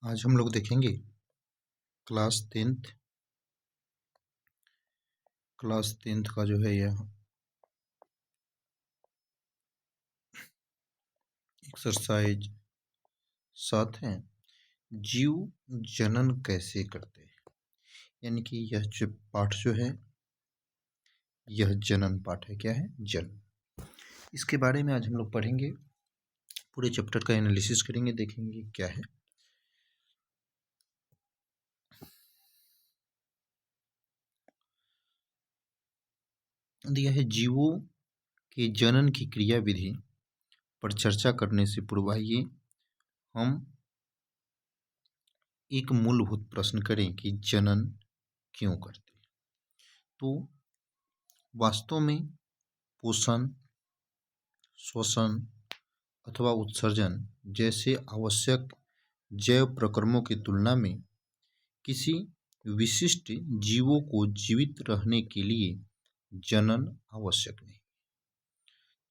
आज हम लोग देखेंगे क्लास टेंथ का जो है यह एक्सरसाइज 7 है। जीव जनन कैसे करते हैं, यानी कि यह जो पाठ जो है यह जनन पाठ है। क्या है? जनन। इसके बारे में आज हम लोग पढ़ेंगे, पूरे चैप्टर का एनालिसिस करेंगे, देखेंगे क्या है। दिया है जीवों के जनन की क्रिया विधि पर चर्चा करने से पूर्व आइए हम एक मूलभूत प्रश्न करें कि जनन क्यों करते हैं। तो वास्तव में पोषण, श्वसन अथवा उत्सर्जन जैसे आवश्यक जैव प्रक्रमों की तुलना में किसी विशिष्ट जीवों को जीवित रहने के लिए जनन आवश्यक नहीं।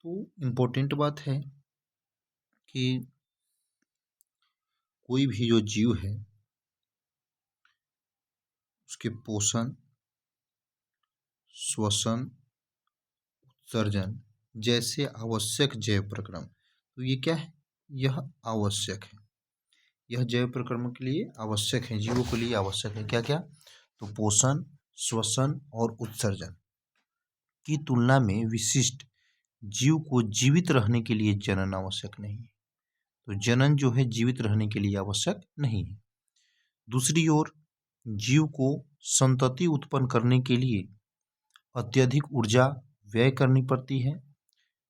तो इम्पोर्टेंट बात है कि कोई भी जो जीव है उसके पोषण, श्वसन, उत्सर्जन जैसे आवश्यक जैव प्रक्रम, तो ये क्या है? यह आवश्यक है। यह जैव प्रक्रम के लिए आवश्यक है, जीवों के लिए आवश्यक है। क्या क्या? तो पोषण, श्वसन और उत्सर्जन की तुलना में विशिष्ट जीव को जीवित रहने के लिए जनन आवश्यक नहीं है। तो जनन जो है जीवित रहने के लिए आवश्यक नहीं है। दूसरी ओर जीव को संतति उत्पन्न करने के लिए अत्यधिक ऊर्जा व्यय करनी पड़ती है।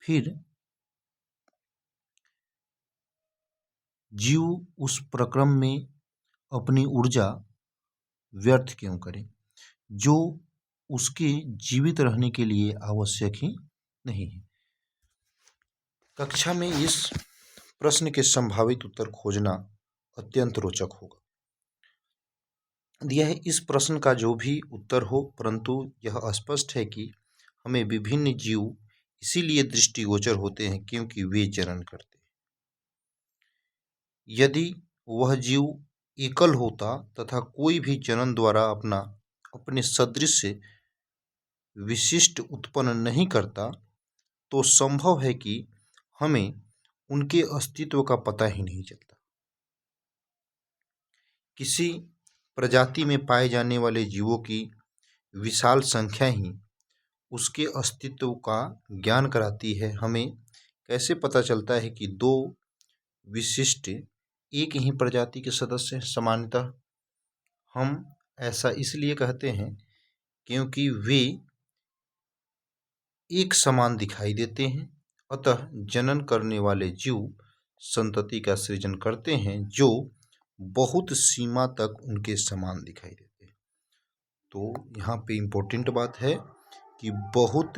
फिर जीव उस प्रक्रम में अपनी ऊर्जा व्यर्थ क्यों करे, जो उसके जीवित रहने के लिए आवश्यक ही नहीं है। कक्षा में इस प्रश्न के संभावित उत्तर खोजना अत्यंत रोचक होगा। दिया है इस प्रश्न का जो भी उत्तर हो, परंतु यह स्पष्ट है कि हमें विभिन्न जीव इसीलिए दृष्टिगोचर होते हैं क्योंकि वे जनन करते हैं। यदि वह जीव एकल होता तथा कोई भी जनन द्वारा अपने सदृश विशिष्ट उत्पन्न नहीं करता, तो संभव है कि हमें उनके अस्तित्व का पता ही नहीं चलता। किसी प्रजाति में पाए जाने वाले जीवों की विशाल संख्या ही उसके अस्तित्व का ज्ञान कराती है। हमें कैसे पता चलता है कि दो विशिष्ट एक ही प्रजाति के सदस्य हैं? सामान्यतः हम ऐसा इसलिए कहते हैं क्योंकि वे एक समान दिखाई देते हैं। अतः जनन करने वाले जीव संतति का सृजन करते हैं जो बहुत सीमा तक उनके समान दिखाई देते हैं। तो यहाँ पे इम्पोर्टेंट बात है कि बहुत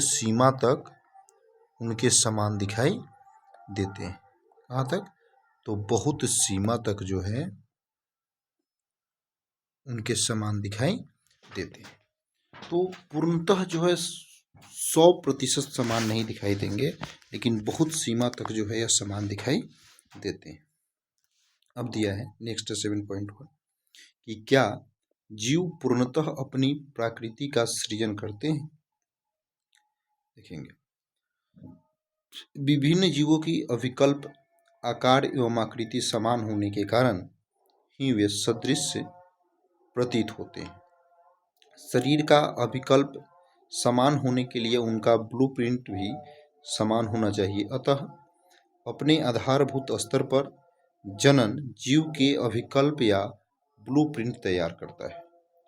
सीमा तक उनके समान दिखाई देते हैं। कहाँ तक? तो बहुत सीमा तक जो है उनके समान दिखाई देते हैं। तो पूर्णतः जो है 100% समान नहीं दिखाई देंगे, लेकिन बहुत सीमा तक जो है यह समान दिखाई देते हैं। अब दिया है नेक्स्ट 7.1 कि क्या जीव पूर्णतः अपनी प्रकृति का सृजन करते हैं। देखेंगे विभिन्न जीवों की अविकल्प आकार एवं आकृति समान होने के कारण ही वे सदृश प्रतीत होते हैं। शरीर का अविकल्प समान होने के लिए उनका ब्लूप्रिंट भी समान होना चाहिए। अतः अपने आधारभूत स्तर पर जनन जीव के अविकल्प या ब्लूप्रिंट तैयार करता है।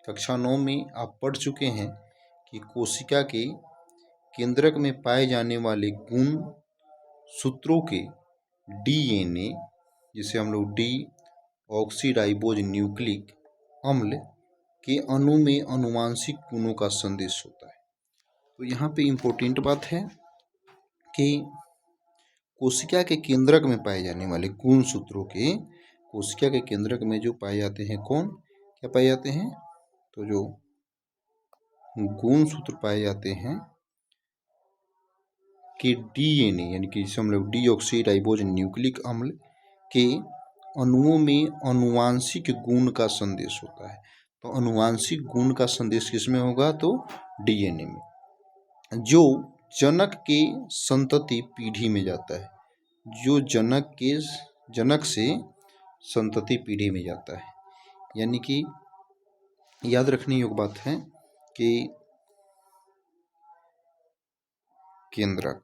कक्षा 9 में आप पढ़ चुके हैं कि कोशिका के केंद्रक में पाए जाने वाले गुण सूत्रों के डीएनए, जिसे हम लोग डी ऑक्सीराइबोज न्यूक्लिक अम्ल के अणु में आनुवांशिक गुणों का संदेश होता है। तो यहाँ पे इम्पोर्टेंट बात है कि कोशिका के केंद्रक में पाए जाने वाले गुण सूत्रों के, कोशिका के केंद्रक में जो पाए जाते हैं, कौन क्या पाए जाते हैं? तो जो गुण सूत्र पाए जाते हैं के डीएनए यानी कि जिसे हम लोग डीऑक्सी राइबोज न्यूक्लिक अम्ल के अणुओं में आनुवांशिक गुण का संदेश होता है। तो आनुवांशिक गुण का संदेश किसमें होगा? तो डीएनए में, जो जनक के संतति पीढ़ी में जाता है, जो जनक से संतति पीढ़ी में जाता है। यानी कि याद रखने योग्य बात है कि केंद्रक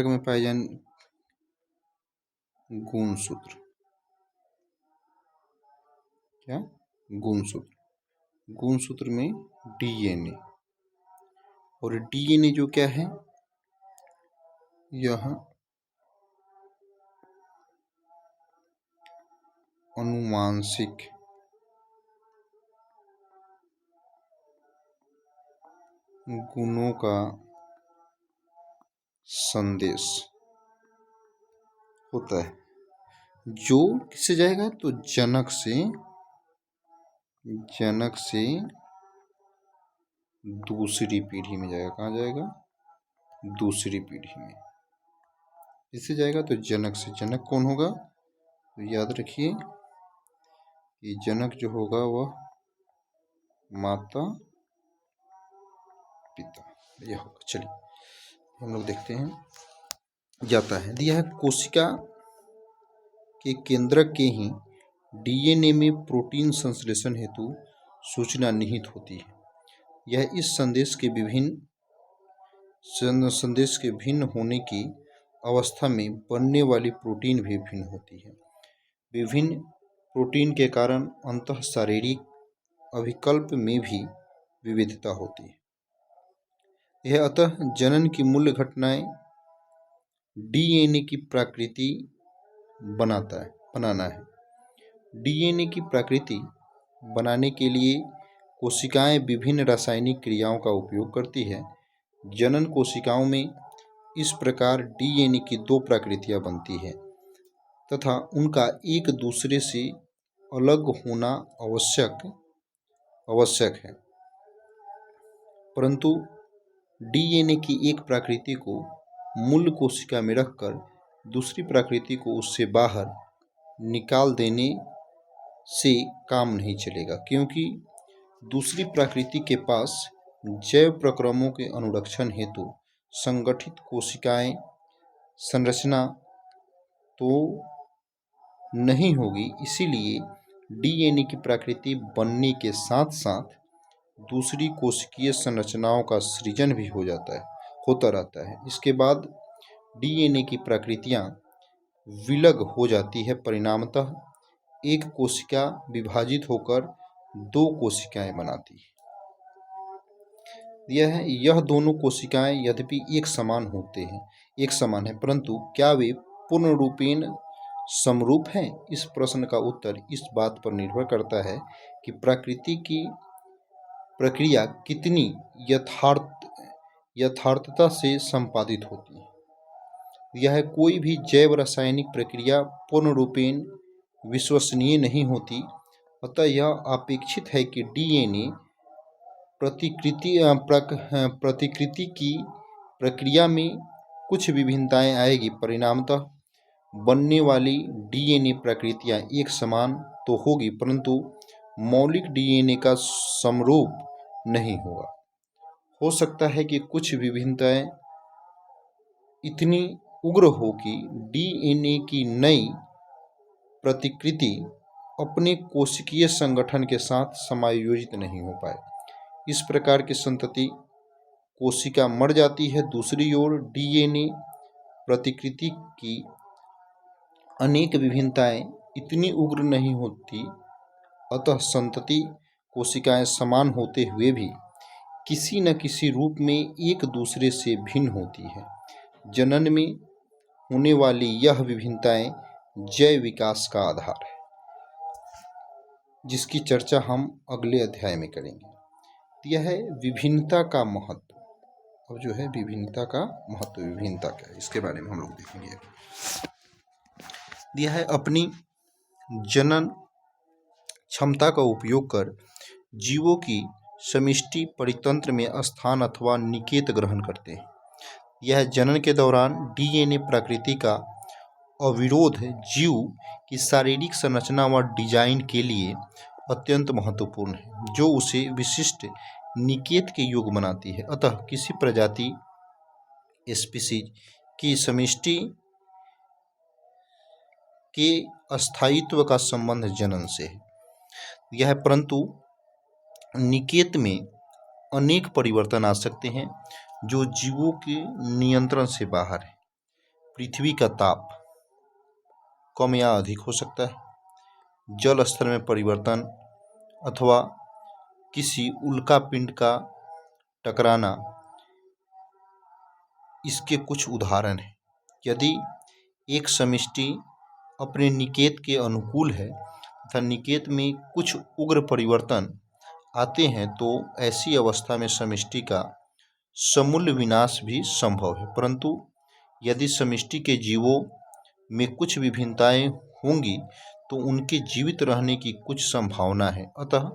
में पाए जाने गुणसूत्र, क्या गुणसूत्र में डीएनए, और डीएनए जो क्या है, यह आनुवांशिक गुणों का संदेश होता है, जो किससे जाएगा? तो जनक से दूसरी पीढ़ी में जाएगा। कहाँ जाएगा? दूसरी पीढ़ी में। इससे जाएगा तो जनक से। जनक कौन होगा? तो याद रखिए कि जनक जो होगा वह माता पिता, यह होगा। चलिए हम लोग देखते हैं। जाता है, दिया है कोशिका के केंद्रक के ही डीएनए में प्रोटीन संश्लेषण हेतु सूचना निहित होती है। यह इस संदेश के भिन्न होने की अवस्था में बनने वाली प्रोटीन भी भिन्न होती है। विभिन्न प्रोटीन के कारण अंतः शारीरिक अभिकल्प में भी विविधता होती है। यह अतः जनन की मूल घटनाएं डीएनए की प्रकृति बनाना है। डीएनए की प्रकृति बनाने के लिए कोशिकाएं विभिन्न रासायनिक क्रियाओं का उपयोग करती है। जनन कोशिकाओं में इस प्रकार डीएनए की दो प्रकृतियां बनती है तथा उनका एक दूसरे से अलग होना आवश्यक है, परंतु डीएनए की एक प्रकृति को मूल कोशिका में रखकर दूसरी प्रकृति को उससे बाहर निकाल देने से काम नहीं चलेगा, क्योंकि दूसरी प्रकृति के पास जैव प्रक्रमों के अनुरक्षण हेतु संगठित कोशिकाएं संरचना तो नहीं होगी। इसीलिए डीएनए की प्रकृति बनने के साथ साथ दूसरी कोशिकीय संरचनाओं का सृजन भी होता रहता है। इसके बाद डीएनए की प्रकृतियां विलग हो जाती है। परिणामतः एक कोशिका विभाजित होकर दो कोशिकाएं बनाती है। यह दोनों कोशिकाएं यद्यपि एक समान है, परंतु क्या वे पूर्ण रूपेण समरूप हैं? इस प्रश्न का उत्तर इस बात पर निर्भर करता है कि प्रकृति की प्रक्रिया कितनी यथार्थता से संपादित होती है। यह कोई भी जैव रासायनिक प्रक्रिया पूर्ण रूपेण विश्वसनीय नहीं होती। अतः यह अपेक्षित है कि डीएनए प्रतिकृति की प्रक्रिया में कुछ विभिन्नताएं आएगी। परिणामतः बनने वाली डीएनए प्रकृतियां एक समान तो होगी, परंतु मौलिक डीएनए का समरूप नहीं होगा। हो सकता है कि कुछ विभिन्नताएं इतनी उग्र हो कि डीएनए की नई प्रतिकृति अपने कोशिकीय संगठन के साथ समायोजित नहीं हो पाए। इस प्रकार की संतति कोशिका मर जाती है। दूसरी ओर डीएनए प्रतिकृति की अनेक विभिन्नताएं इतनी उग्र नहीं होती, अतः संतति कोशिकाएं समान होते हुए भी किसी न किसी रूप में एक दूसरे से भिन्न होती है। जनन में होने वाली यह विभिन्नताएं जैव विकास का आधार है, जिसकी चर्चा हम अगले अध्याय में करेंगे। यह है विभिन्नता का महत्व। अब जो है विभिन्नता का महत्व, विभिन्नता क्या है, इसके बारे में हम लोग देखेंगे। यह है अपनी जनन क्षमता का उपयोग कर जीवों की समष्टि परितंत्र में स्थान अथवा निकेत ग्रहण करते हैं। यह जनन के दौरान डीएनए प्रकृति का अविरोध जीव की शारीरिक संरचना व डिजाइन के लिए अत्यंत महत्वपूर्ण है, जो उसे विशिष्ट निकेत के योग्य बनाती है। अतः किसी प्रजाति स्पीशीज की समष्टि के अस्थायित्व का संबंध जनन से है। यह परंतु निकेत में अनेक परिवर्तन आ सकते हैं जो जीवों के नियंत्रण से बाहर है। पृथ्वी का ताप कम या अधिक हो सकता है, जल स्तर में परिवर्तन अथवा किसी उल्का पिंड का टकराना इसके कुछ उदाहरण हैं। यदि एक समष्टि अपने निकेत के अनुकूल है तथा निकेत में कुछ उग्र परिवर्तन आते हैं तो ऐसी अवस्था में समष्टि का समूल विनाश भी संभव है। परंतु यदि समष्टि के जीवों में कुछ विभिन्नताएं होंगी तो उनके जीवित रहने की कुछ संभावना है। अतः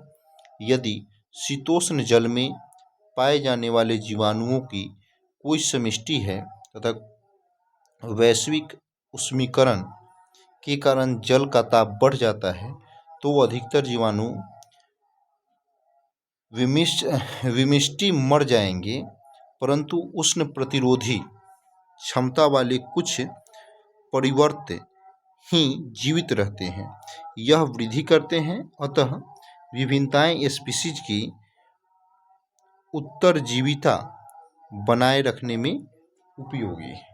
यदि शीतोष्ण जल में पाए जाने वाले जीवाणुओं की कोई समष्टि है तथा वैश्विक उष्मीकरण के कारण जल का ताप बढ़ जाता है तो अधिकतर जीवाणु विमिष्टि मर जाएंगे, परंतु उष्ण प्रतिरोधी क्षमता वाले कुछ परिवर्त ही जीवित रहते हैं। यह वृद्धि करते हैं। अतः विभिन्नताएं स्पीशीज की उत्तरजीविता बनाए रखने में उपयोगी है।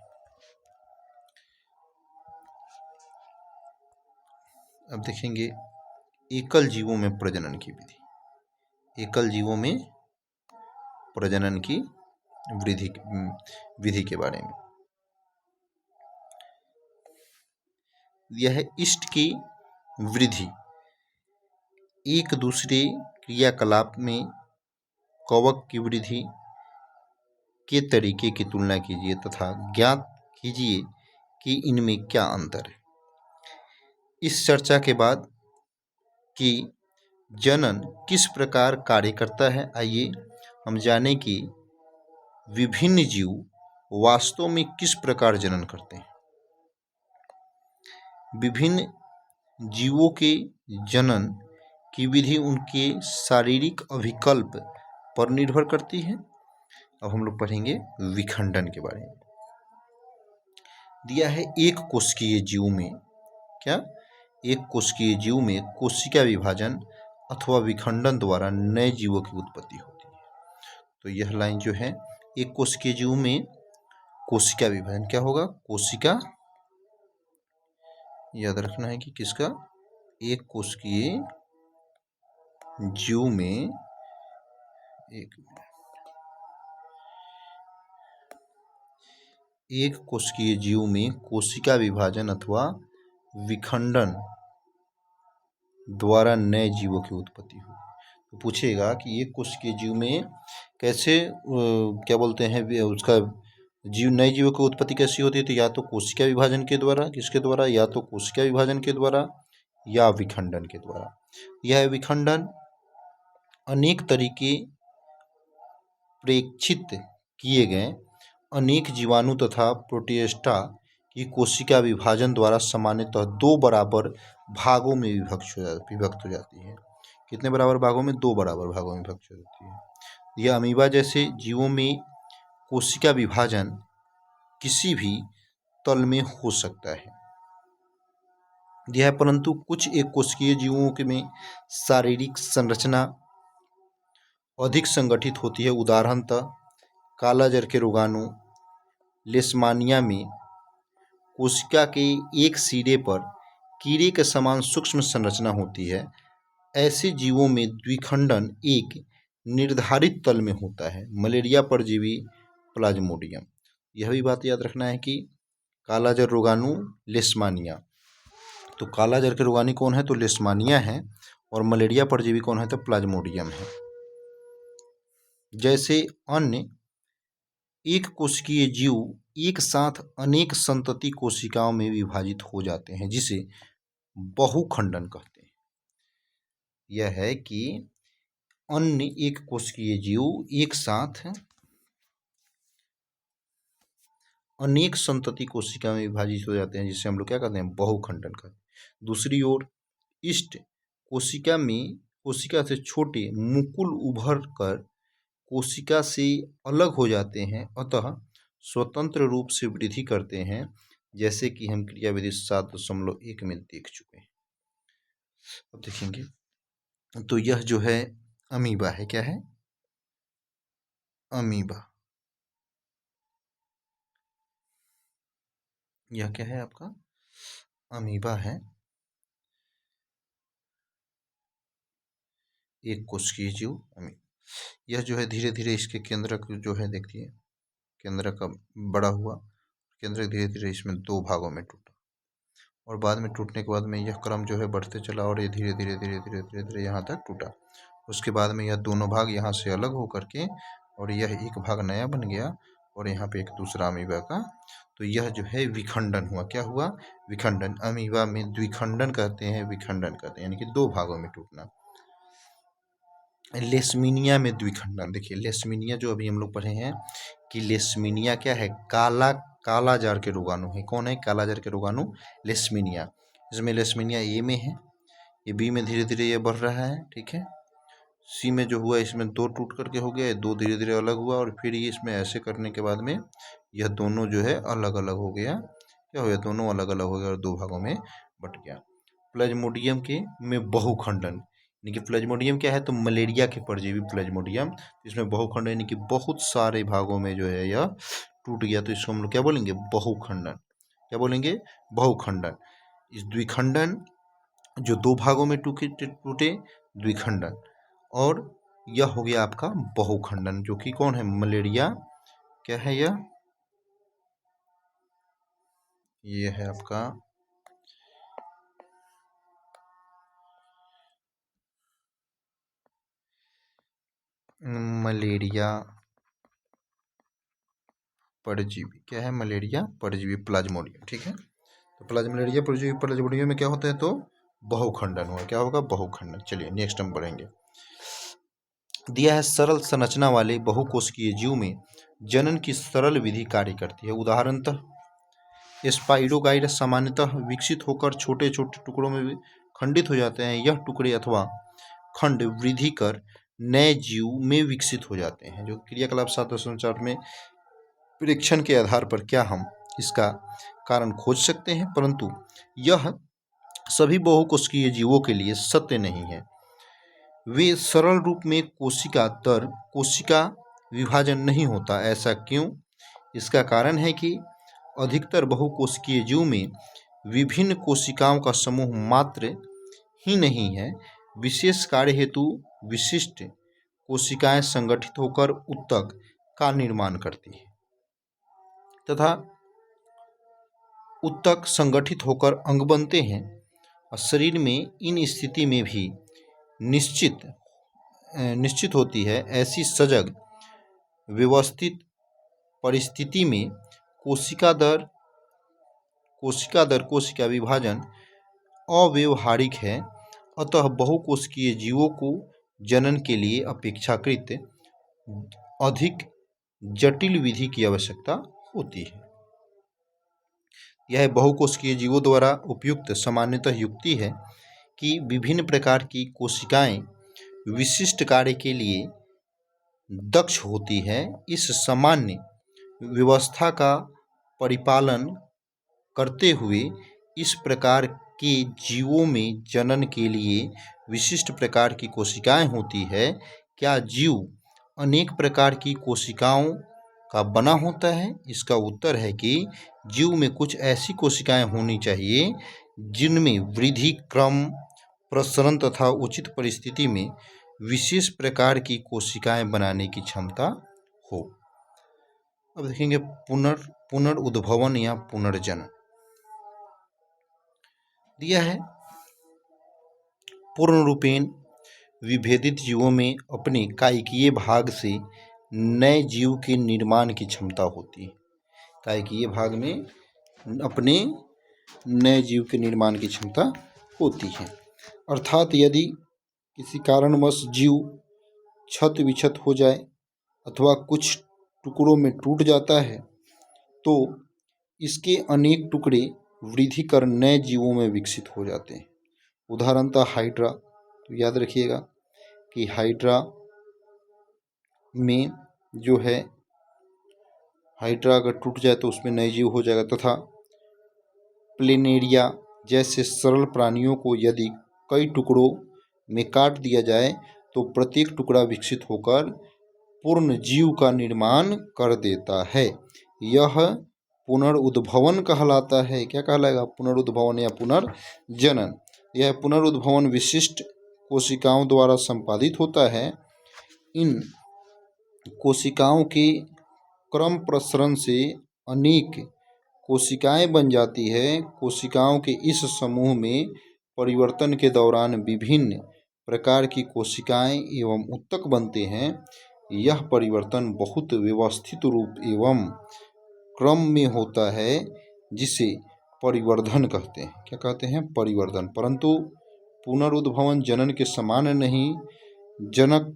अब देखेंगे एकल जीवों में प्रजनन की विधि। एकल जीवों में प्रजनन की विधि के बारे में। यह इष्ट की वृद्धि एक दूसरे क्रियाकलाप में कवक की वृद्धि के तरीके की तुलना कीजिए तथा ज्ञात कीजिए कि इनमें क्या अंतर है। इस चर्चा के बाद कि जनन किस प्रकार कार्य करता है, आइए हम जानें कि विभिन्न जीव वास्तव में किस प्रकार जनन करते हैं। विभिन्न जीवों के जनन की विधि उनके शारीरिक अभिकल्प पर निर्भर करती है। अब हम लोग पढ़ेंगे विखंडन के बारे में। दिया है एक कोशिकीय जीव में क्या, एक कोशिकीय जीव में कोशिका विभाजन अथवा विखंडन द्वारा नए जीवों की उत्पत्ति होती है। तो यह लाइन जो है, एक कोशिकीय जीव में कोशिका विभाजन क्या होगा, कोशिका, याद रखना है कि किसका, एक कोशिकीय जीव में एक कोशिकीय जीव में कोशिका विभाजन अथवा विखंडन द्वारा नए जीवों की उत्पत्ति होगी। तो पूछेगा कि एक कोशिकीय जीव में कैसे क्या बोलते हैं उसका जीव, नए जीवों की उत्पत्ति कैसी होती है, तो या तो कोशिका विभाजन के द्वारा, किसके द्वारा, या तो कोशिका विभाजन के द्वारा या विखंडन के द्वारा। यह विखंडन अनेक तरीके प्रेक्षित किए गए अनेक जीवाणु तथा प्रोटिस्टा की कोशिका विभाजन द्वारा सामान्यतः दो बराबर भागों में विभक्त हो जाती है। कितने बराबर भागों में, दो बराबर भागों में विभक्त हो जाती है। यह अमीबा जैसे जीवों में कोशिका विभाजन किसी भी तल में हो सकता है यह, परंतु कुछ एक कोशिकीय जीवों के में शारीरिक संरचना अधिक संगठित होती है। उदाहरणतः कालाजार के रोगाणु लेशमानिया में कोशिका के एक सिरे पर कीड़े के समान सूक्ष्म संरचना होती है। ऐसे जीवों में द्विखंडन एक निर्धारित तल में होता है। मलेरिया परजीवी प्लाज्मोडियम, यह भी बात याद रखना है कि कालाजार रोगाणु लेशमानिया, तो कालाजार के रोगाणु कौन है, तो लेशमानिया है, और मलेरिया परजीवी कौन है, तो प्लाज्मोडियम है। जैसे अन्य एक कोशिकीय जीव एक साथ अनेक संतति कोशिकाओं में विभाजित हो जाते हैं, जिसे बहुखंडन कहते हैं। यह है कि अन्य एक कोशिकीय जीव एक साथ अनेक संतति कोशिका में विभाजित हो जाते हैं, जिसे हम लोग क्या कहते हैं, बहुखंडन कहते हैं। दूसरी ओर इष्ट कोशिका से छोटे मुकुल उभर कर कोशिका से अलग हो जाते हैं, अतः स्वतंत्र रूप से वृद्धि करते हैं, जैसे कि हम क्रियाविधि 7.1 में देख चुके हैं। अब देखेंगे तो यह जो है अमीबा है, क्या है, अमीबा। यह क्या है आपका, अमीबा है, एक कोशिकीय जीव अमीबा। यह जो है धीरे धीरे इसके केंद्रक जो है, देखिए केंद्रक का बड़ा हुआ, केंद्रक धीरे धीरे इसमें 2 भागों में टूटा, और बाद में टूटने के बाद में यह क्रम जो है बढ़ते चला, और ये धीरे धीरे धीरे धीरे धीरे धीरे यहाँ तक टूटा। उसके बाद में यह दोनों भाग यहाँ से अलग हो करके, और यह एक भाग नया बन गया, और यहाँ पे एक दूसरा अमीबा का, तो यह जो है विखंडन हुआ। क्या हुआ, विखंडन। अमीबा में द्विखंडन कहते हैं, विखंडन कहते हैं, यानी कि 2 भागों में टूटना। लेशमीनिया में द्विखंडन, देखिए लेशमीनिया जो अभी हम लोग पढ़े हैं कि लेशमीनिया क्या है, काला जार के रोगाणु है। कौन है, काला जार के रोगाणु, लेशमीनिया। इसमें लेशमीनिया ए में है, ये बी में धीरे धीरे ये बढ़ रहा है, ठीक है। सी में जो हुआ इसमें 2 टूट करके हो गया, 2 धीरे धीरे अलग हुआ, और फिर ये इसमें ऐसे करने के बाद में यह दोनों जो है अलग अलग हो गया। क्या हो गया, दोनों अलग अलग हो गया और 2 भागों में बट गया। प्लाज्मोडियम के में बहुखंडन, यानी कि प्लाज्मोडियम क्या है, तो मलेरिया के परजीवी प्लाज्मोडियम, इसमें बहुखंडन यानी कि बहुत सारे भागों में जो है यह टूट गया, तो इसको हम लोग क्या बोलेंगे, बहुखंडन। क्या बोलेंगे, बहुखंडन। इस द्विखंडन जो 2 भागों में टूटे द्विखंडन, और यह हो गया आपका बहुखंडन, जो कि कौन है, मलेरिया। क्या है यह, ये है आपका मलेरिया परजीवी। क्या है, मलेरिया परजीवी प्लाज्मोडियम, ठीक है। तो मलेरिया परजीवी प्लाज्मोडियम में क्या होता है, तो बहुखंडन हुआ। क्या होगा, बहुखंडन। चलिए नेक्स्ट हम पढ़ेंगे। दिया है सरल संरचना वाले बहुकोशिकीय जीव में जनन की सरल विधि कार्य करती है। उदाहरणतः स्पाइरोगाइरस सामान्यतः विकसित होकर छोटे छोटे टुकड़ों में खंडित हो जाते हैं। यह टुकड़े अथवा खंड वृद्धि कर नए जीव में विकसित हो जाते हैं। जो क्रियाकलाप 7.4 में परीक्षण के आधार पर क्या हम इसका कारण खोज सकते हैं, परंतु यह सभी बहुकोशिकीय जीवों के लिए सत्य नहीं है। वे सरल रूप में कोशिका विभाजन नहीं होता। ऐसा क्यों? इसका कारण है कि अधिकतर बहुकोशिकीय जीव में विभिन्न कोशिकाओं का समूह मात्र ही नहीं है, विशेष कार्य हेतु विशिष्ट कोशिकाएं संगठित होकर ऊतक का निर्माण करती है तथा ऊतक संगठित होकर अंग बनते हैं। और शरीर में इन स्थिति में भी निश्चित होती है। ऐसी सजग व्यवस्थित परिस्थिति में कोशिका कोशिका विभाजन अव्यवहारिक है। अतः बहुकोशिकीय जीवों को जनन के लिए अपेक्षाकृत अधिक जटिल विधि की आवश्यकता होती है। यह बहुकोशिकीय जीवों द्वारा उपयुक्त सामान्यतः युक्ति है कि विभिन्न प्रकार की कोशिकाएं विशिष्ट कार्य के लिए दक्ष होती है। इस सामान्य व्यवस्था का परिपालन करते हुए इस प्रकार के जीवों में जनन के लिए विशिष्ट प्रकार की कोशिकाएं होती है। क्या जीव अनेक प्रकार की कोशिकाओं का बना होता है? इसका उत्तर है कि जीव में कुछ ऐसी कोशिकाएं होनी चाहिए जिनमें वृद्धि, क्रम, प्रसरण तथा उचित परिस्थिति में विशेष प्रकार की कोशिकाएं बनाने की क्षमता हो। अब देखेंगे पुनर्उद्भवन या पुनर्जनन। दिया है पूर्ण रूपेण विभेदित जीवों में अपने कायिकीय भाग से नए जीव के निर्माण की क्षमता होती है। कायिकीय भाग में अपने नए जीव के निर्माण की क्षमता होती है। अर्थात यदि किसी कारणवश जीव क्षत विक्षत हो जाए अथवा कुछ टुकड़ों में टूट जाता है तो इसके अनेक टुकड़े वृद्धि कर नए जीवों में विकसित हो जाते हैं। उदाहरणतः हाइड्रा, तो याद रखिएगा कि हाइड्रा में जो है हाइड्रा अगर टूट जाए तो उसमें नए जीव हो जाएगा, तथा प्लेनेरिया जैसे सरल प्राणियों को यदि कई टुकड़ों में काट दिया जाए तो प्रत्येक टुकड़ा विकसित होकर पूर्ण जीव का निर्माण कर देता है। यह पुनरुद्भवन कहलाता है। क्या कहलाएगा? पुनरुद्भवन या पुनर्जनन। यह पुनरुद्भवन विशिष्ट कोशिकाओं द्वारा संपादित होता है। इन कोशिकाओं के क्रम प्रसरण से अनेक कोशिकाएं बन जाती है। कोशिकाओं के इस समूह में परिवर्तन के दौरान विभिन्न प्रकार की कोशिकाएं एवं ऊतक बनते हैं। यह परिवर्तन बहुत व्यवस्थित रूप एवं क्रम में होता है जिसे परिवर्धन कहते हैं। क्या कहते हैं? परिवर्धन। परंतु पुनरुद्भवन जनन के समान नहीं, जनन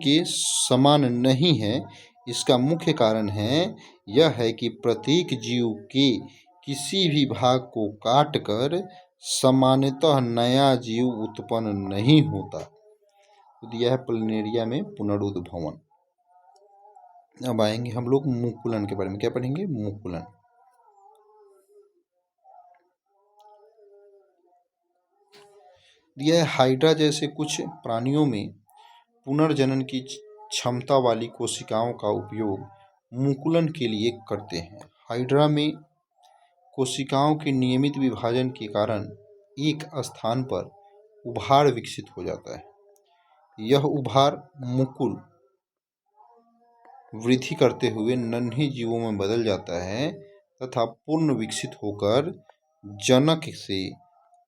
के समान नहीं है। इसका मुख्य कारण यह है कि प्रत्येक जीव के किसी भी भाग को काटकर सामान्यतः नया जीव उत्पन्न नहीं होता। तो दिया है प्लेनेरिया में पुनरुद्भवन। अब आएंगे हम लोग मुकुलन के बारे में। क्या पढ़ेंगे? मुकुलन। दिया है हाइड्रा जैसे कुछ प्राणियों में पुनर्जनन की क्षमता वाली कोशिकाओं का उपयोग मुकुलन के लिए करते हैं। हाइड्रा में कोशिकाओं के नियमित विभाजन के कारण एक स्थान पर उभार विकसित हो जाता है। यह उभार मुकुल वृद्धि करते हुए नन्हे जीवों में बदल जाता है तथा पूर्ण विकसित होकर जनक से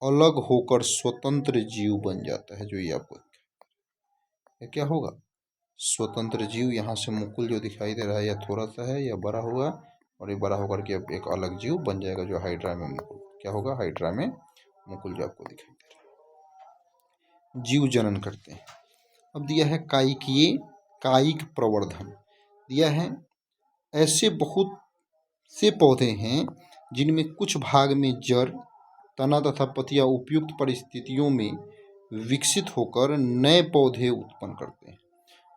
अलग होकर स्वतंत्र जीव बन जाता है। जो ये आपको क्या होगा? स्वतंत्र जीव। यहाँ से मुकुल जो दिखाई दे रहा है या थोड़ा सा है या बड़ा होगा, और ये बड़ा होकर के अब एक अलग जीव बन जाएगा जो हाइड्रा में मुकुल। क्या होगा? हाइड्रा में मुकुल जो आपको दिखाई दे रहा है। जीव जनन करते हैं। अब दिया है कायिक प्रवर्धन। दिया है ऐसे बहुत से पौधे हैं जिनमें कुछ भाग में जड़, तना तथा पत्तियां उपयुक्त परिस्थितियों में विकसित होकर नए पौधे उत्पन्न करते हैं।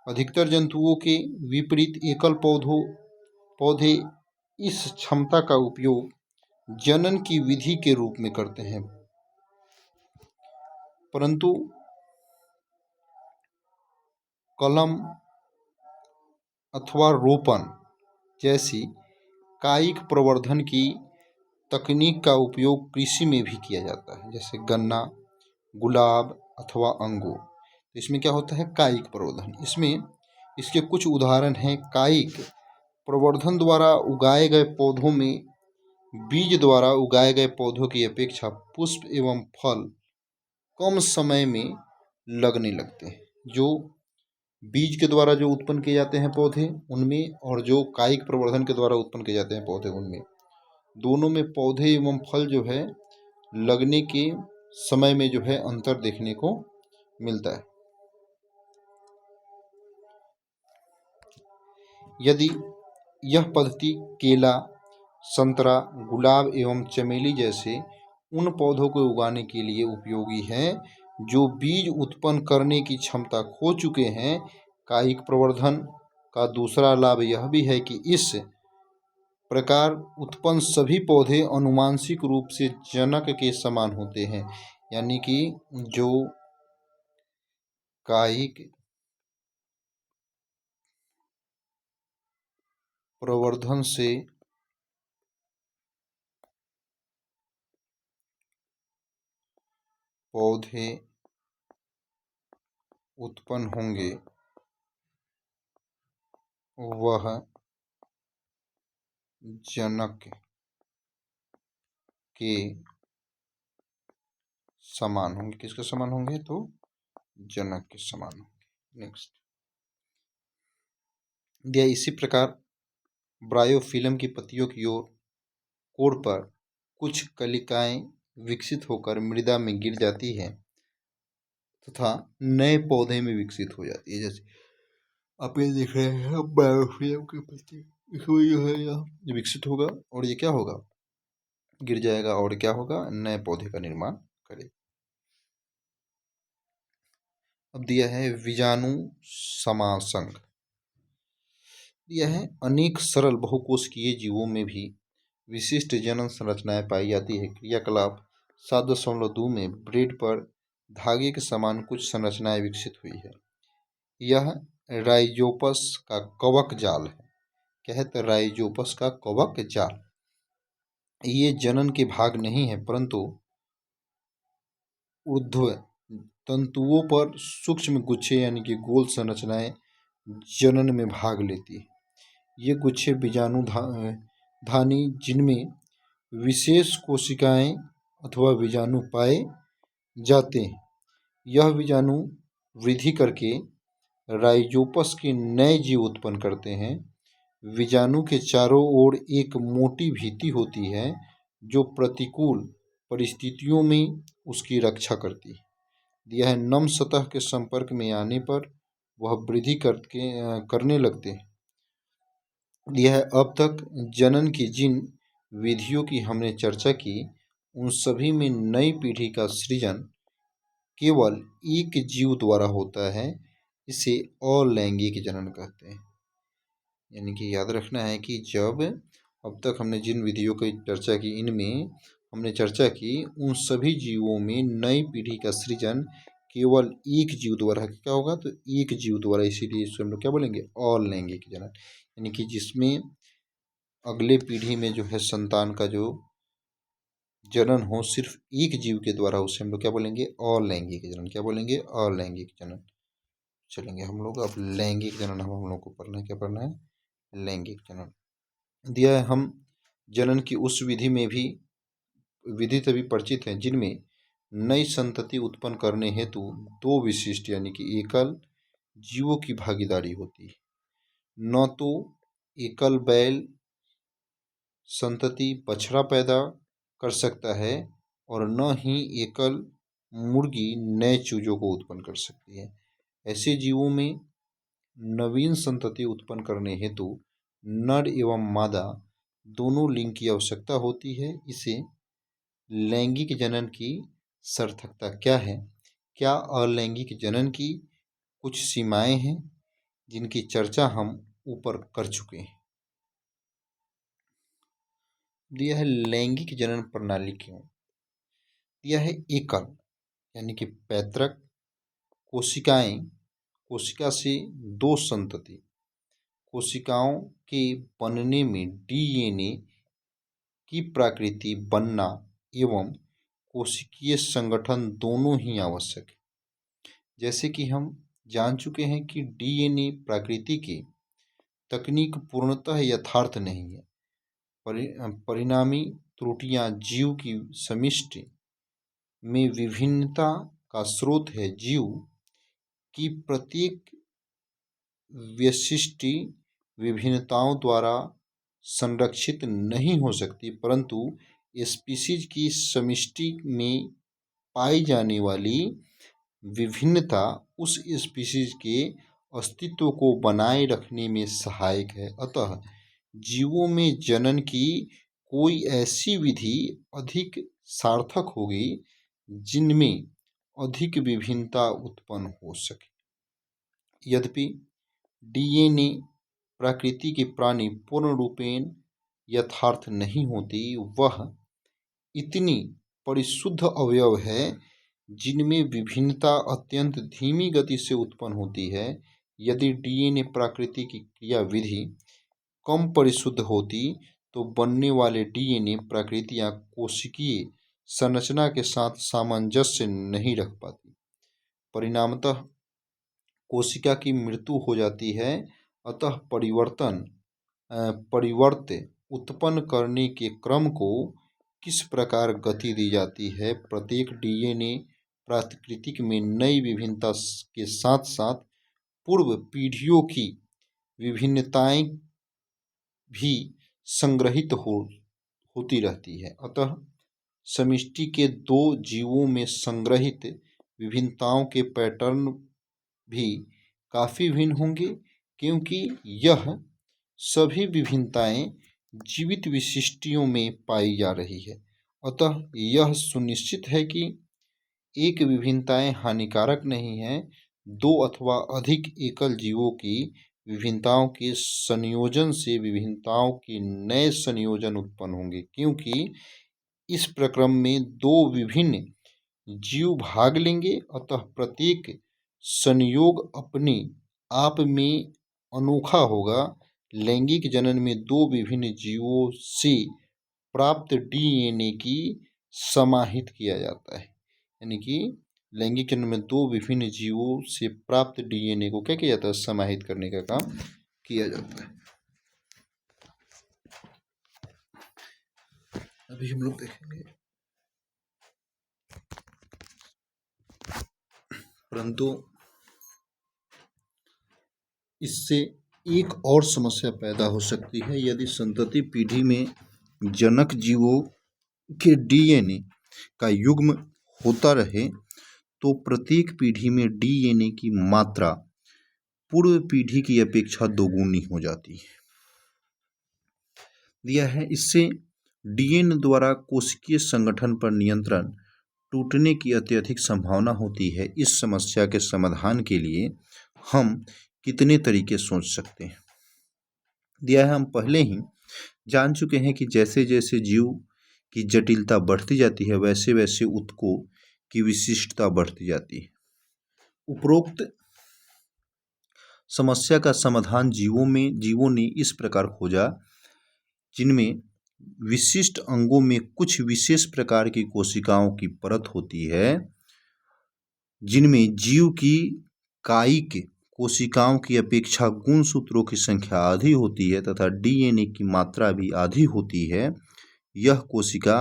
अधिकतर जंतुओं के विपरीत एकल पौधे इस क्षमता का उपयोग जनन की विधि के रूप में करते हैं, परंतु कलम अथवा रोपण जैसी कायिक प्रवर्धन की तकनीक का उपयोग कृषि में भी किया जाता है, जैसे गन्ना, गुलाब अथवा अंगूर। तो इसमें क्या होता है? कायिक प्रवर्धन। इसमें इसके कुछ उदाहरण हैं। कायिक प्रवर्धन द्वारा उगाए गए पौधों में बीज द्वारा उगाए गए पौधों की अपेक्षा पुष्प एवं फल कम समय में लगने लगते हैं। जो बीज के द्वारा जो उत्पन्न किए जाते हैं पौधे उनमें, और जो कायिक प्रवर्धन के द्वारा उत्पन्न किए जाते हैं पौधे उनमें, दोनों में पौधे एवं फल जो है लगने के समय में जो है अंतर देखने को मिलता है। यदि यह पद्धति केला, संतरा, गुलाब एवं चमेली जैसे उन पौधों को उगाने के लिए उपयोगी है जो बीज उत्पन्न करने की क्षमता खो चुके हैं। कायिक प्रवर्धन का दूसरा लाभ यह भी है कि इस प्रकार उत्पन्न सभी पौधे आनुवंशिक रूप से जनक के समान होते हैं। यानी कि जो कायिक प्रवर्धन से पौधे उत्पन्न होंगे वह जनक के समान होंगे। किसके समान होंगे? तो जनक के समान होंगे। नेक्स्ट दिया इसी प्रकार ब्रायोफिल्म की पत्तियों की ओर कोर पर कुछ कलिकाएं विकसित होकर मृदा में गिर जाती है तथा नए पौधे में विकसित हो जाती है। जैसे आप ये देख रहे हैं बायोफ्रेम के पत्ते, इसमें जो है यह विकसित होगा और ये क्या होगा, गिर जाएगा और क्या होगा, नए पौधे का निर्माण करेगा। अब दिया है बीजाणु समासंग। दिया है अनेक सरल बहुकोशिकीय जीवों में भी विशिष्ट जनन संरचनाएं पाई जाती है। क्रियाकलाप 7.2 में ब्रेड पर धागे के समान कुछ संरचनाएं विकसित हुई है। यह राइजोपस का कवक जाल है। क्या है, तो राइजोपस का कवक जाल। ये जनन के भाग नहीं है, परंतु ऊर्ध्व तंतुओं पर सूक्ष्म गुच्छे यानी कि गोल संरचनाएं जनन में भाग लेती है। ये गुच्छे बीजाणु धानी जिनमें विशेष कोशिकाएं अथवा बीजाणु पाए जाते हैं। यह बीजाणु वृद्धि करके राइजोपस के नए जीव उत्पन्न करते हैं। बीजाणु के चारों ओर एक मोटी भित्ति होती है जो प्रतिकूल परिस्थितियों में उसकी रक्षा करती है। दिया है नम सतह के संपर्क में आने पर वह वृद्धि करने लगते हैं। यह अब तक जनन की जिन विधियों की हमने चर्चा की, उन सभी में नई पीढ़ी का सृजन केवल एक जीव द्वारा होता है। इसे अलैंगिक जनन कहते हैं। यानी कि याद रखना है कि जब अब तक हमने जिन विधियों की चर्चा की, इनमें हमने चर्चा की उन सभी जीवों में नई पीढ़ी का सृजन केवल एक जीव द्वारा क्या होगा, तो एक जीव द्वारा, इसीलिए इसको हम लोग क्या बोलेंगे, अलैंगिक जनन। यानी कि जिसमें अगले पीढ़ी में जो है संतान का जो जनन हो सिर्फ एक जीव के द्वारा, उसे हम लोग क्या बोलेंगे, अलैंगिक जनन। क्या बोलेंगे, अलैंगिक जनन। चलेंगे हम लोग अब लैंगिक जनन हम लोग को पढ़ना है। क्या पढ़ना है, लैंगिक जनन। दिया है हम जनन की उस विधि तभी परिचित हैं जिनमें नई संतति उत्पन्न करने हेतु दो विशिष्ट यानी कि एकल जीवों की भागीदारी होती है। न तो एकल बैल संतति बछड़ा पैदा कर सकता है और न ही एकल मुर्गी नए चूजों को उत्पन्न कर सकती है। ऐसे जीवों में नवीन संतति उत्पन्न करने हेतु नर एवं मादा दोनों लिंग की आवश्यकता होती है। इसे लैंगिक जनन की सार्थकता क्या है, क्या अलैंगिक जनन की कुछ सीमाएं हैं जिनकी चर्चा हम ऊपर कर चुके हैं। दिया है लैंगिक जनन प्रणाली क्यों। दिया है एकल यानी कि पैतृक कोशिका से दो संतति, कोशिकाओं के बनने में डीएनए की प्रकृति बनना एवं कोशिकीय संगठन दोनों ही आवश्यक है। जैसे कि हम जान चुके हैं कि डीएनए प्रकृति की तकनीक पूर्णतः यथार्थ नहीं है। परिणामी त्रुटियां जीव की समिष्टि में विभिन्नता का स्रोत है। जीव की प्रत्येक विशिष्ट विभिन्नताओं द्वारा संरक्षित नहीं हो सकती, परंतु स्पीशीज की समिष्टि में पाई जाने वाली विभिन्नता उस स्पीशीज के अस्तित्व को बनाए रखने में सहायक है। अतः जीवों में जनन की कोई ऐसी विधि अधिक सार्थक होगी जिनमें अधिक विभिन्नता उत्पन्न हो सके। यद्यपि डीएनए प्रकृति के प्राणी पूर्ण रूपेण यथार्थ नहीं होती, वह इतनी परिशुद्ध अवयव है जिनमें विभिन्नता अत्यंत धीमी गति से उत्पन्न होती है। यदि डीएनए प्रकृति की क्रिया विधि कम परिशुद्ध होती तो बनने वाले डीएनए प्रकृतियां कोशिकीय संरचना के साथ सामंजस्य नहीं रख पाती। परिणामतः कोशिका की मृत्यु हो जाती है। अतः परिवर्त उत्पन्न करने के क्रम को किस प्रकार गति दी जाती है। प्रत्येक डीएनए प्राकृतिक में नई विभिन्नता के साथ साथ पूर्व पीढ़ियों की विभिन्नताएं भी संग्रहित होती रहती है। अतः समिष्टि के दो जीवों में संग्रहित विभिन्नताओं के पैटर्न भी काफ़ी भिन्न होंगे, क्योंकि यह सभी विभिन्नताएं जीवित विशिष्टियों में पाई जा रही है। अतः यह सुनिश्चित है कि एक विभिन्नताएं हानिकारक नहीं हैं। दो अथवा अधिक एकल जीवों की विभिन्नताओं के संयोजन से विभिन्नताओं के नए संयोजन उत्पन्न होंगे, क्योंकि इस प्रक्रम में दो विभिन्न जीव भाग लेंगे। अतः प्रत्येक संयोग अपने आप में अनोखा होगा। लैंगिक जनन में दो विभिन्न जीवों से प्राप्त डीएनए की समाहित किया जाता है, यानी कि लैंगिक जनन में दो विभिन्न जीवों से प्राप्त डीएनए को क्या किया जाता है, समाहित करने का काम किया जाता है। अभी हम लोग देखेंगे, परंतु इससे एक और समस्या पैदा हो सकती है। यदि संतति पीढ़ी में जनक जीवों के डीएनए का युग्म होता रहे तो प्रत्येक पीढ़ी में डीएनए की मात्रा पूर्व पीढ़ी की अपेक्षा दोगुनी हो जाती है। दिया है, इससे डीएनए द्वारा कोशिकीय संगठन पर नियंत्रण टूटने की अत्यधिक संभावना होती है। इस समस्या के समाधान के लिए हम कितने तरीके सोच सकते हैं। दिया है, हम पहले ही जान चुके हैं कि जैसे जैसे जीव की जटिलता बढ़ती जाती है वैसे वैसे ऊतकों की विशिष्टता बढ़ती जाती है। उपरोक्त समस्या का समाधान जीवों ने इस प्रकार खोजा जिनमें विशिष्ट अंगों में कुछ विशेष प्रकार की कोशिकाओं की परत होती है, जिनमें जीव की कायिक कोशिकाओं की अपेक्षा गुणसूत्रों की संख्या आधी होती है तथा डीएनए की मात्रा भी आधी होती है। यह कोशिका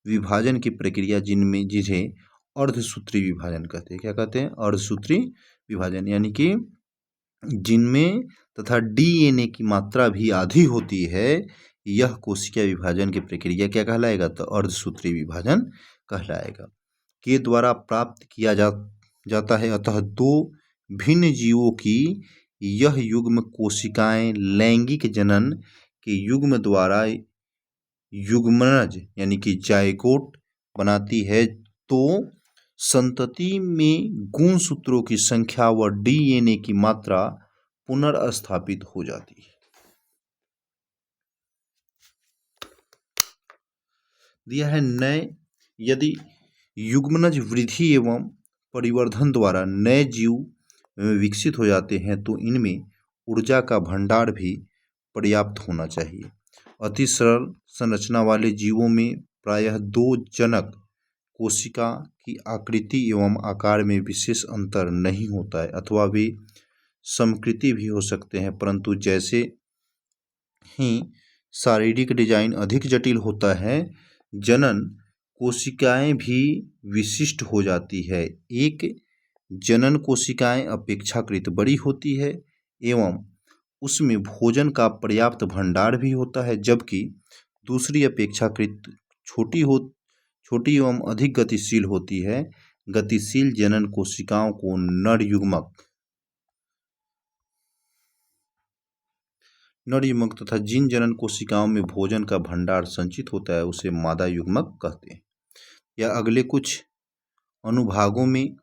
विभाजन की प्रक्रिया जिसे अर्धसूत्री विभाजन कहते हैं। क्या कहते हैं? अर्धसूत्री विभाजन, यानी कि जिनमें तथा डीएनए की मात्रा भी आधी होती है। यह कोशिका विभाजन की प्रक्रिया क्या कहलाएगा? तो अर्धसूत्री विभाजन कहलाएगा, के द्वारा प्राप्त किया जाता है। अतः दो भिन्न जीवों की यह युग्म कोशिकाएं लैंगिक जनन के युग्म द्वारा युग्मनज यानी कि जायगोट बनाती है, तो संतति में गुणसूत्रों की संख्या व डीएनए की मात्रा पुनर्स्थापित हो जाती है। दिया है, नए यदि युग्मनज वृद्धि एवं परिवर्धन द्वारा नए जीव विकसित हो जाते हैं तो इनमें ऊर्जा का भंडार भी पर्याप्त होना चाहिए। अति सरल संरचना वाले जीवों में प्रायः दो जनक कोशिका की आकृति एवं आकार में विशेष अंतर नहीं होता है, अथवा वे समकृति भी हो सकते हैं, परंतु जैसे ही शारीरिक डिजाइन अधिक जटिल होता है, जनन कोशिकाएं भी विशिष्ट हो जाती है। एक जनन कोशिकाएं अपेक्षाकृत बड़ी होती है एवं उसमें भोजन का पर्याप्त भंडार भी होता है, जबकि दूसरी अपेक्षाकृत छोटी एवं अधिक गतिशील होती है। गतिशील जनन कोशिकाओं को नर युग्मक तथा जिन जनन कोशिकाओं में भोजन का भंडार संचित होता है उसे मादा युग्मक कहते हैं। या अगले कुछ अनुभागों में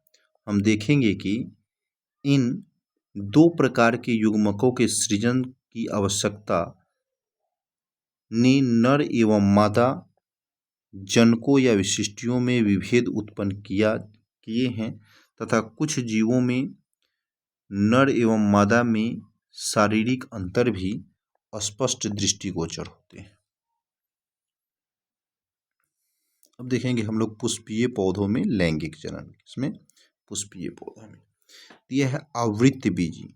हम देखेंगे कि इन दो प्रकार के युग्मकों के सृजन की आवश्यकता ने नर एवं मादा जनकों या विशिष्टियों में विभेद उत्पन्न किए हैं तथा कुछ जीवों में नर एवं मादा में शारीरिक अंतर भी स्पष्ट दृष्टिगोचर होते हैं। अब देखेंगे हम लोग पुष्पीय पौधों में लैंगिक जनन। इसमें पुष्पीय पौधों में यह है आवृतबीजी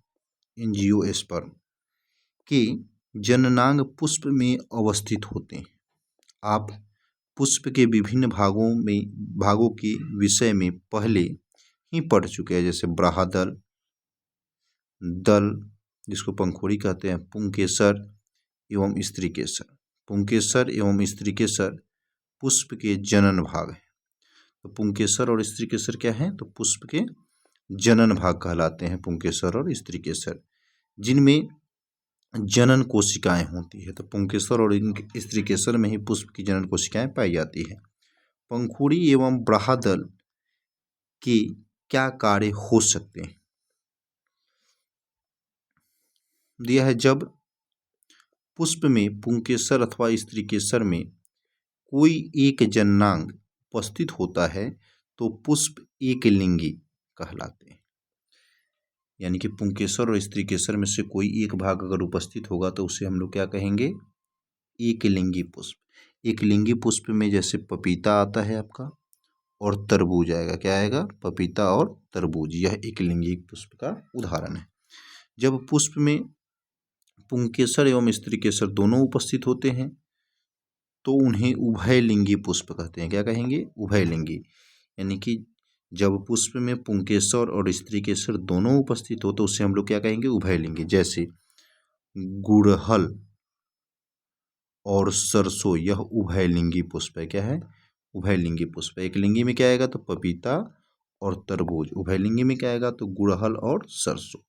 एंजियोस्पर्म के जननांग पुष्प में अवस्थित होते हैं। आप पुष्प के विभिन्न भागों के विषय में पहले ही पढ़ चुके हैं, जैसे ब्राहदल, दल जिसको पंखुड़ी कहते हैं, पुंकेसर एवं स्त्रीकेसर। पुंकेसर एवं स्त्रीकेसर पुष्प के जनन भाग हैं तो पुंकेसर और स्त्री केसर क्या है, तो पुष्प के जनन भाग कहलाते हैं पुंकेसर और स्त्री केसर, जिनमें जनन कोशिकाएं होती है। तो पुंकेसर और स्त्री केसर में ही पुष्प की जनन कोशिकाएं पाई जाती है। पंखुड़ी एवं बाह्यदल के क्या कार्य हो सकते हैं, दिया है जब पुष्प में पुंकेसर अथवा स्त्री केसर में कोई एक जननांग उपस्थित होता है तो पुष्प एकलिंगी कहलाते हैं। यानी कि पुंकेसर और स्त्री केसर में से कोई एक भाग अगर उपस्थित होगा तो उसे हम लोग क्या कहेंगे, एकलिंगी पुष्प। एकलिंगी पुष्प में जैसे पपीता आता है आपका और तरबूज आएगा, क्या आएगा, पपीता और तरबूज, यह एकलिंगी पुष्प का उदाहरण है। जब पुष्प में पुंकेसर एवं स्त्री केसर दोनों उपस्थित होते हैं तो उन्हें उभयलिंगी पुष्प कहते हैं। क्या कहेंगे, उभयलिंगी। यानी कि जब पुष्प में पुंकेसर और स्त्री केसर दोनों उपस्थित हो तो उससे हम लोग क्या कहेंगे, उभयलिंगी। जैसे गुड़हल और सरसों, यह उभयलिंगी पुष्प है। क्या है, उभयलिंगी पुष्प। एक लिंगी में क्या आएगा, तो पपीता और तरबूज। उभयलिंगी में क्या आएगा, तो गुड़हल और सरसों।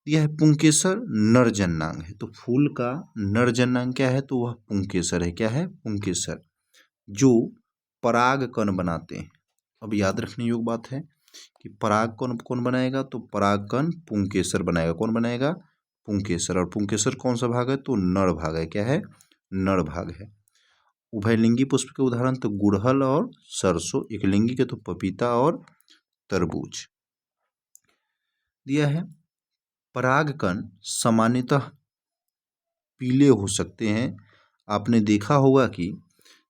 यह पुंकेसर नर जननांग है। तो फूल का नर जननांग क्या है, तो वह पुंकेसर है। क्या है, पुंकेसर, जो पराग कण बनाते हैं। अब याद रखने योग्य बात है कि पराग कण कौन बनाएगा, तो पराग कण पुंकेसर बनाएगा। कौन बनाएगा, पुंकेसर। और पुंकेसर कौन सा भाग है, तो नर भाग है। क्या है, नर भाग है। उभयलिंगी पुष्प के उदाहरण तो गुड़हल और सरसों। एकलिंगी के तो पपीता और तरबूज। दिया है परागकण सामान्यतः पीले हो सकते हैं। आपने देखा होगा कि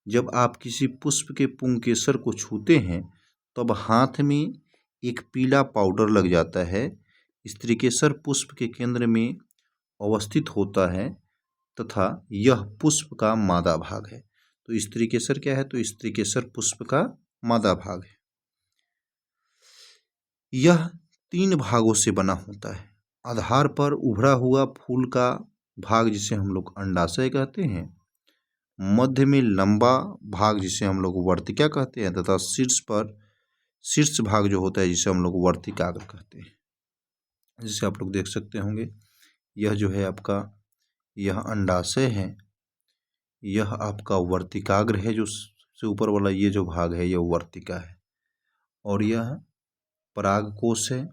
जब आप किसी पुष्प के पुंकेसर को छूते हैं तब हाथ में एक पीला पाउडर लग जाता है। स्त्रीकेसर पुष्प के केंद्र में अवस्थित होता है तथा यह पुष्प का मादा भाग है। तो स्त्रीकेसर क्या है, तो स्त्रीकेसर पुष्प का मादा भाग है। यह 3 भागों से बना होता है। आधार पर उभरा हुआ फूल का भाग जिसे हम लोग अंडाशय कहते हैं, मध्य में लंबा भाग जिसे हम लोग वर्तिका कहते हैं तथा शीर्ष पर शीर्ष भाग जो होता है जिसे हम लोग वर्तिकाग्र कहते हैं। जिसे आप लोग देख सकते होंगे, यह जो है आपका, यह अंडाशय है, यह आपका वर्तिकाग्र है, जो सबसे ऊपर वाला ये जो भाग है यह वर्तिका है, और यह परागकोश है।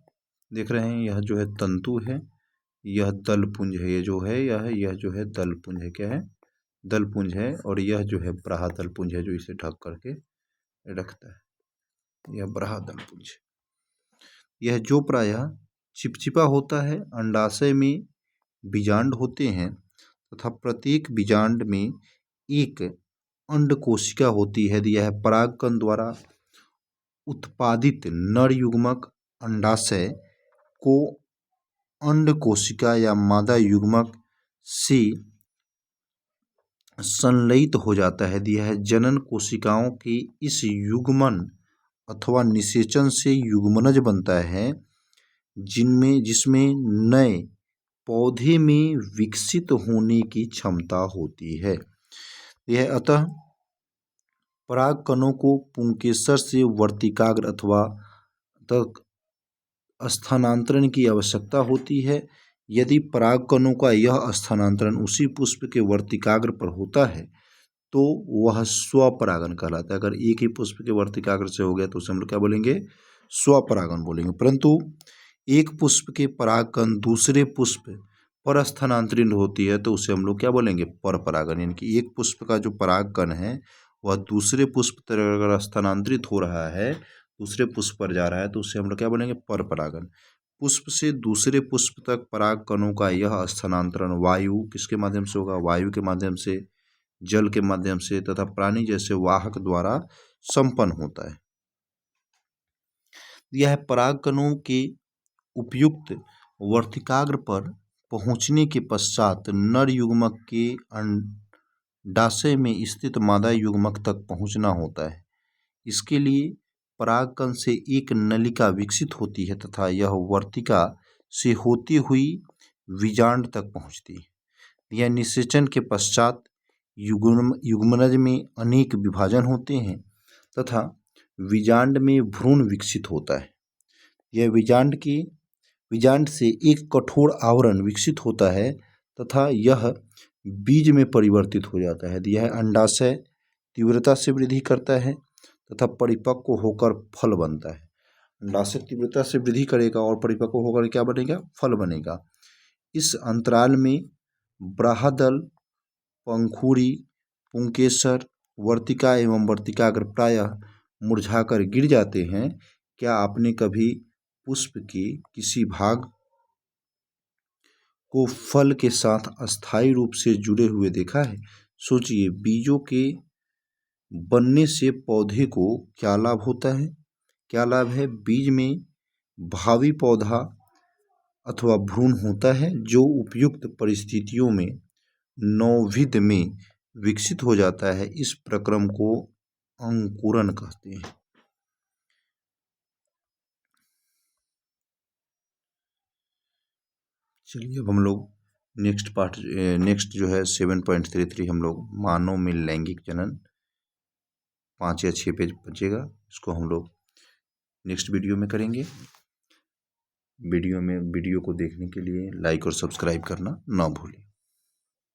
देख रहे हैं, यह जो है तंतु है, यह दलपुंज है। ये जो है यह जो है दलपुंज है। क्या है, दलपुंज है। और यह जो है ब्राह्दलपुंज है, जो इसे ढक करके रखता है, यह ब्राह्दलपुंज। यह जो प्रायः चिपचिपा होता है। अंडाशय में बीजांड होते हैं तथा प्रत्येक बीजांड में एक अंड कोशिका होती है। यह परागकण द्वारा उत्पादित नर युग्मक अंडाशय को अंड कोशिका या मादा युग्मक से संलयित हो जाता है। दिया है जनन कोशिकाओं के इस युग्मन अथवा निषेचन से युग्मनज बनता है, जिसमें नए पौधे में विकसित होने की क्षमता होती है। यह अतः परागकणों को पुंकेसर से वर्तिकाग्र अथवा तक स्थानांतरण की आवश्यकता होती है। यदि परागकणों का यह स्थानांतरण उसी पुष्प के वर्तिकाग्र पर होता है तो वह स्वपरागन कहलाता है। अगर एक ही पुष्प के वर्तिकाग्र से हो गया तो उसे हम लोग क्या बोलेंगे, स्वपरागन बोलेंगे। परंतु एक पुष्प के परागकण दूसरे पुष्प पर स्थानांतरित होती है तो उसे हम लोग क्या बोलेंगे, परपरागन। यानी कि एक पुष्प का जो परागकण है वह दूसरे पुष्प तक अगर स्थानांतरित हो रहा है, दूसरे पुष्प पर जा रहा है, तो उसे हम लोग क्या बोलेंगे, परपरागन। पुष्प से दूसरे पुष्प तक परागकणों का यह स्थानांतरण वायु किसके माध्यम से होगा, वायु के माध्यम से, जल के माध्यम से तथा प्राणी जैसे वाहक द्वारा संपन्न होता है। यह परागकणों के उपयुक्त वर्तिकाग्र पर पहुंचने के पश्चात नर युग्मक के अंडाशय में स्थित मादा युग्मक तक पहुंचना होता है। इसके लिए परागकण से एक नलिका विकसित होती है तथा यह वर्तिका से होती हुई बीजांड तक पहुंचती है। यह निषेचन के पश्चात युग्मनज में अनेक विभाजन होते हैं तथा विजांड में भ्रूण विकसित होता है। यह विजांड से एक कठोर आवरण विकसित होता है तथा यह बीज में परिवर्तित हो जाता है। यह अंडाशय तीव्रता से वृद्धि करता है तथा परिपक्व होकर फल बनता है। अंडाशय तीव्रता से वृद्धि करेगा और परिपक्व होकर क्या बनेगा? फल बनेगा। इस अंतराल में ब्राहदल, पंखुड़ी, पुंकेसर, वर्तिका एवं वर्तिकाग्र प्रायः मुरझाकर गिर जाते हैं। क्या आपने कभी पुष्प के किसी भाग को फल के साथ अस्थायी रूप से जुड़े हुए देखा है? सोचिए, बीजों के बनने से पौधे को क्या लाभ होता है? क्या लाभ है? बीज में भावी पौधा अथवा भ्रूण होता है जो उपयुक्त परिस्थितियों में नवविध में विकसित हो जाता है। इस प्रक्रम को अंकुरण कहते हैं। चलिए अब हम लोग नेक्स्ट जो है 7.33 हम लोग मानव में लैंगिक जनन 5 या 6 पेज बचेगा, इसको हम लोग नेक्स्ट वीडियो में करेंगे। वीडियो को देखने के लिए लाइक और सब्सक्राइब करना ना भूलें।